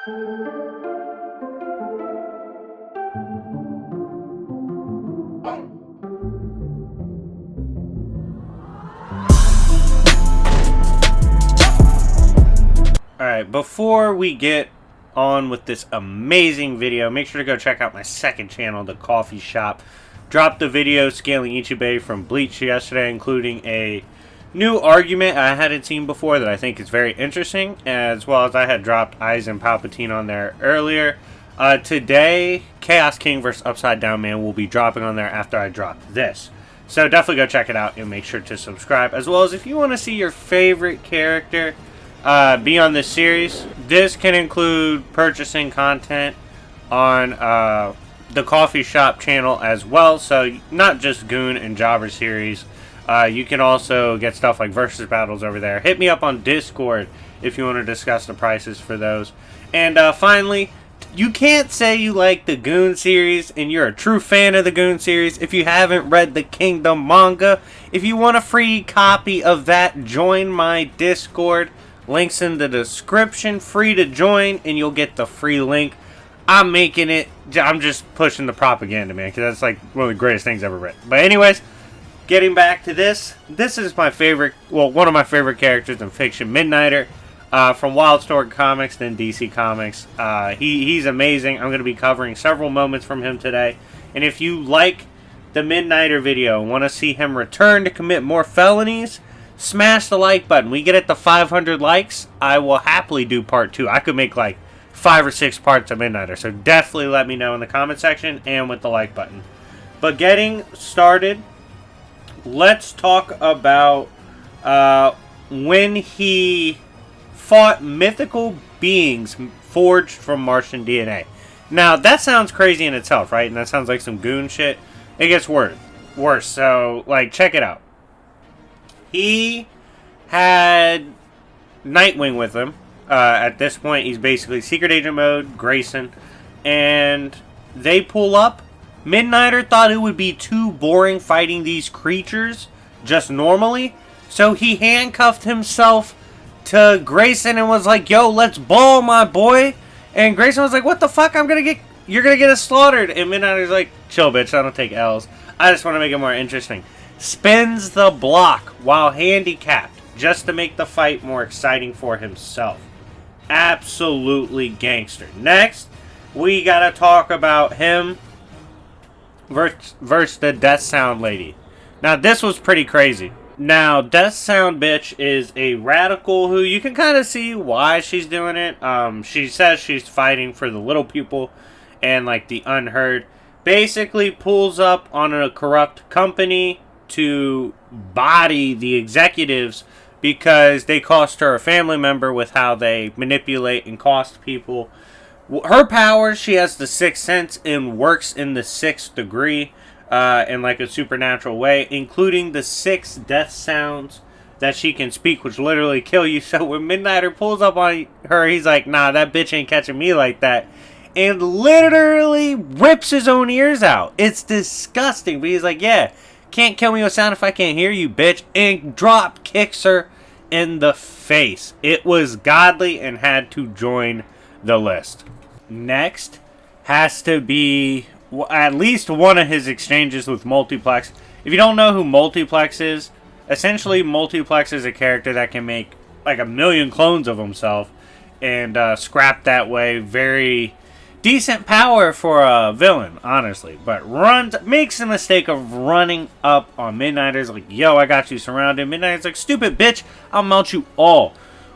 Alright, before we get on with this amazing video, make sure to go check out my second channel, The Coffee Shop. Dropped a video scaling Ichibei from Bleach yesterday, including a new argument I hadn't seen before that I think is very interesting, as well as I had dropped Aizen Palpatine on there earlier. Today, Chaos King vs. Upside Down Man will be dropping on there after I drop this. So definitely go check it out and make sure to subscribe, as well as if you want to see your favorite character be on this series. This can include purchasing content on the Coffee Shop channel as well, so not just Goon and Jobber series. You can also get stuff like versus battles over there. Hit me up on Discord if you want to discuss the prices for those. And finally, you can't say you like the Goon series and you're a true fan of the Goon series if you haven't read the Kingdom manga. If you want a free copy of that, join my Discord. Links in the description, free to join, and you'll get the free link. I'm making it, I'm just pushing the propaganda, man, because that's like one of the greatest things ever written. But anyways, getting back to this is my favorite, well, one of my favorite characters in fiction, Midnighter, from Wildstorm Comics, then DC Comics. He's amazing. I'm going to be covering several moments from him today. And if you like the Midnighter video and want to see him return to commit more felonies, smash the like button. We get it to 500 likes, I will happily do part 2. I could make like 5 or 6 parts of Midnighter, so definitely let me know in the comment section and with the like button. But getting started, let's talk about when he fought mythical beings forged from Martian DNA. Now, that sounds crazy in itself, right? And that sounds like some Goon shit. It gets worse. So, like, check it out. He had Nightwing with him. At this point, he's basically Secret Agent mode, Grayson. And they pull up. Midnighter thought it would be too boring fighting these creatures just normally. So he handcuffed himself to Grayson and was like, yo, let's ball, my boy. And Grayson was like, what the fuck? You're gonna get us slaughtered. And Midnighter's like, chill, bitch, I don't take L's. I just want to make it more interesting. Spins the block while handicapped just to make the fight more exciting for himself. Absolutely gangster. Next, we gotta talk about him versus the Death Sound lady. Now, this was pretty crazy. Now, Death Sound bitch is a radical who you can kind of see why she's doing it. She says she's fighting for the little people and like the unheard. Basically pulls up on a corrupt company to body the executives because they cost her a family member with how they manipulate and cost people. Her powers, she has the sixth sense and works in the 6th degree in like a supernatural way, including the 6 death sounds that she can speak, which literally kill you. So when Midnighter pulls up on her, he's like, nah, that bitch ain't catching me like that. And literally rips his own ears out. It's disgusting, but he's like, yeah, can't kill me with sound if I can't hear you, bitch. And drop kicks her in the face. It was godly and had to join the list. Next has to be at least one of his exchanges with Multiplex. If you don't know who Multiplex is, essentially Multiplex is a character that can make like 1,000,000 clones of himself and scrap that way. Very decent power for a villain, honestly, but makes the mistake of running up on Midnighter's like, yo, I got you surrounded. Midnighter's like, stupid bitch, I'll melt you all.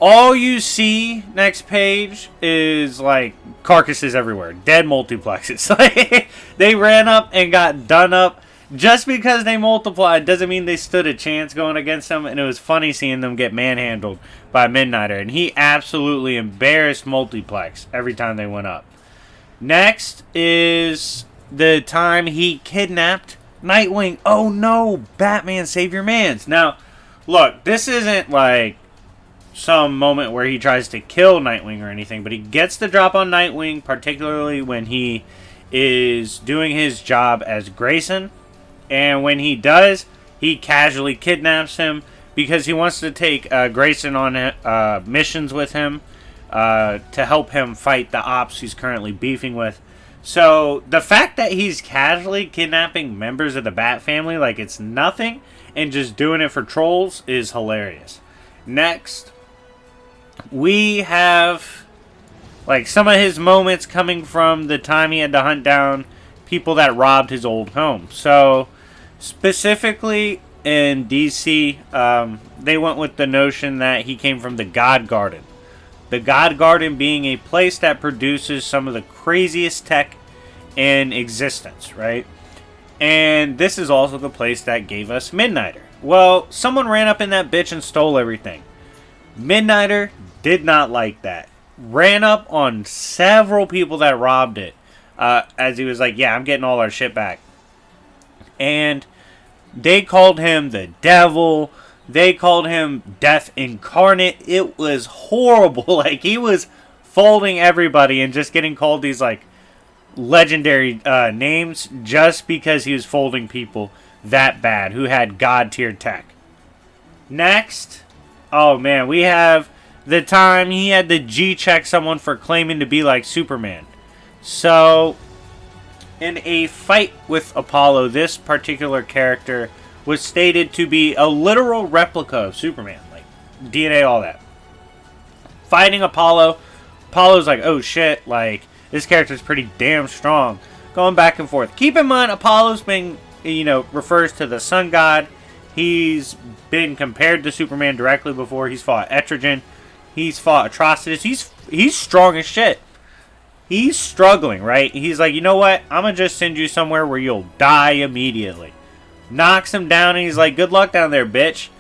All you see next page is like carcasses everywhere, dead multiplexes. They ran up and got done up. Just because they multiplied doesn't mean they stood a chance going against them, and it was funny seeing them get manhandled by Midnighter, and he absolutely embarrassed Multiplex every time they went up. Next is the time he kidnapped Nightwing. Oh no, Batman, save your mans. Now, look, this isn't like some moment where he tries to kill Nightwing or anything, but he gets the drop on Nightwing, particularly when he is doing his job as Grayson. And when he does, he casually kidnaps him because he wants to take Grayson on missions with him. to help him fight the ops he's currently beefing with. So the fact that he's casually kidnapping members of the Bat family like it's nothing and just doing it for trolls is hilarious. Next, we have like some of his moments coming from the time he had to hunt down people that robbed his old home. So specifically in DC, they went with the notion that he came from the God Garden. The God Garden being a place that produces some of the craziest tech in existence, right? And this is also the place that gave us Midnighter. Well, someone ran up in that bitch and stole everything. Midnighter did not like that. Ran up on several people that robbed it. As he was like, yeah, I'm getting all our shit back. And they called him the devil. They called him death incarnate. It was horrible. Like, he was folding everybody and just getting called these, like, legendary names just because he was folding people that bad who had god-tier tech. Next, oh man, we have the time he had to G-check someone for claiming to be like Superman. So, in a fight with Apollo, this particular character was stated to be a literal replica of Superman. Like, DNA, all that. Fighting Apollo. Apollo's like, oh shit, like, this character's pretty damn strong. Going back and forth. Keep in mind, Apollo's been, refers to the sun god. He's been compared to Superman directly before. He's fought Etrigan. He's fought Atrocitus. He's strong as shit. He's struggling, right? He's like, you know what? I'm going to just send you somewhere where you'll die immediately. Knocks him down, and he's like, good luck down there, bitch.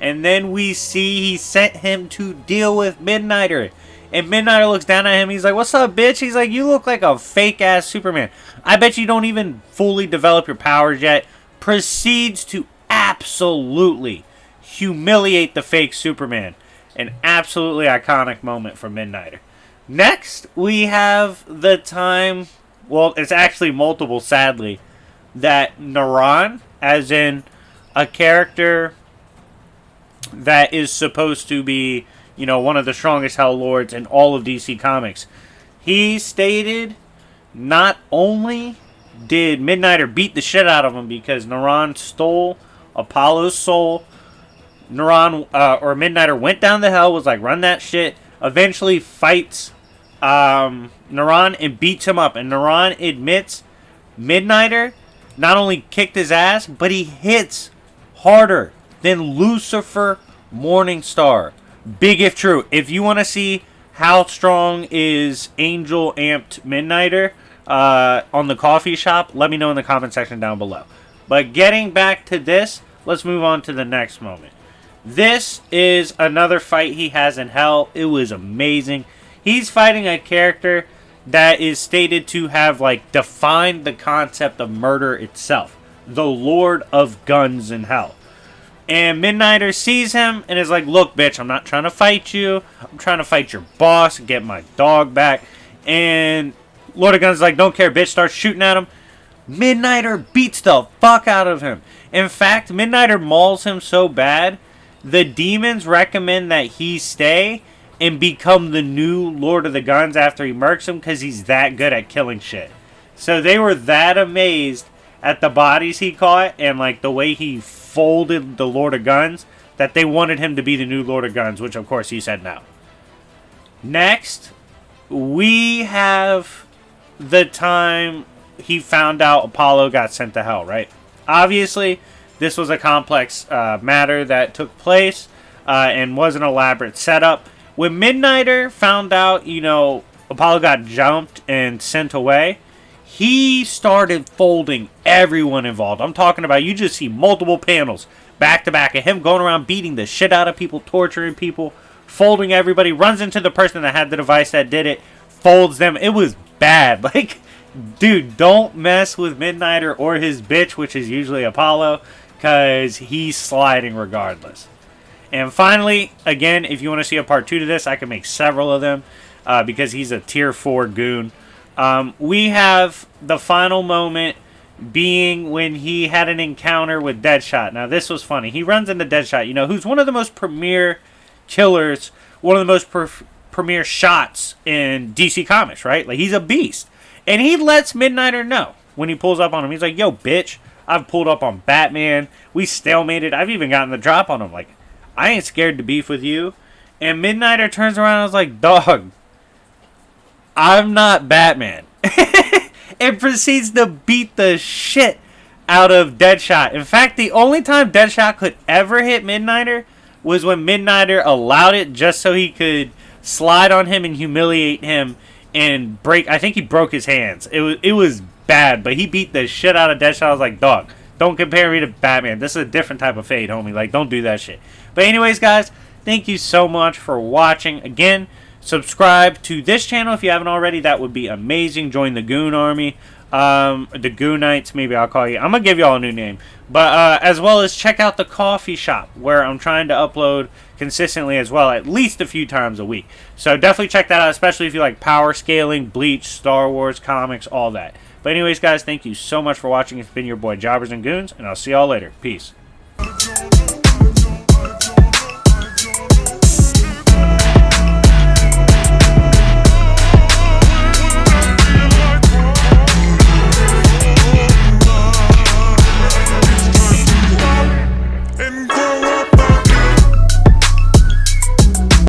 And then we see he sent him to deal with Midnighter. And Midnighter looks down at him. He's like, what's up, bitch? He's like, you look like a fake-ass Superman. I bet you don't even fully develop your powers yet. Proceeds to absolutely humiliate the fake Superman. An absolutely iconic moment from Midnighter. Next, we have the time, well, it's actually multiple, sadly, that Naran, as in a character that is supposed to be, one of the strongest Hell Lords in all of DC Comics, he stated not only did Midnighter beat the shit out of him because Naran stole Apollo's soul, Midnighter went down the hell, was like, run that shit, eventually fights Naran and beats him up. And Naran admits Midnighter not only kicked his ass, but he hits harder than Lucifer Morningstar. Big if true. If you want to see how strong is Angel amped Midnighter on the coffee shop, let me know in the comment section down below. But getting back to this, let's move on to the next moment. This is another fight he has in Hell. It was amazing. He's fighting a character that is stated to have, like, defined the concept of murder itself. The Lord of Guns in Hell. And Midnighter sees him and is like, look, bitch, I'm not trying to fight you. I'm trying to fight your boss and get my dog back. And Lord of Guns is like, don't care, bitch. Starts shooting at him. Midnighter beats the fuck out of him. In fact, Midnighter mauls him so bad, the demons recommend that he stay and become the new Lord of the Guns after he murks him because he's that good at killing shit. So they were that amazed at the bodies he caught and like the way he folded the Lord of Guns that they wanted him to be the new Lord of Guns, which of course he said no. Next, we have the time he found out Apollo got sent to hell, right? Obviously, this was a complex matter that took place and was an elaborate setup. When Midnighter found out, Apollo got jumped and sent away, he started folding everyone involved. I'm talking about, you just see multiple panels back to back of him going around beating the shit out of people, torturing people, folding everybody, runs into the person that had the device that did it, folds them. It was bad. Like, dude, don't mess with Midnighter or his bitch, which is usually Apollo, because he's sliding regardless. And finally, again, if you want to see a part 2 to this, I can make several of them because he's a tier 4 goon. We have the final moment being when he had an encounter with Deadshot. Now, this was funny. He runs into Deadshot, who's one of the most premier killers, one of the most premier shots in DC Comics, right? Like, he's a beast. And he lets Midnighter know when he pulls up on him. He's like, yo, bitch, I've pulled up on Batman. We stalemated. I've even gotten the drop on him. Like, I ain't scared to beef with you. And Midnighter turns around and was like, dog, I'm not Batman. And proceeds to beat the shit out of Deadshot. In fact, the only time Deadshot could ever hit Midnighter was when Midnighter allowed it just so he could slide on him and humiliate him and break. I think he broke his hands. It was bad, but he beat the shit out of Deadshot. I was like, dog, don't compare me to Batman. This is a different type of fate, homie. Like, don't do that shit. But anyways, guys, thank you so much for watching. Again, subscribe to this channel if you haven't already. That would be amazing. Join the Goon Army. The Goonites, maybe I'll call you. I'm going to give you all a new name. But as well as check out the coffee shop where I'm trying to upload consistently as well, at least a few times a week. So definitely check that out, especially if you like power scaling, Bleach, Star Wars, comics, all that. But anyways, guys, thank you so much for watching. It's been your boy Jobbers and Goons, and I'll see y'all later. Peace.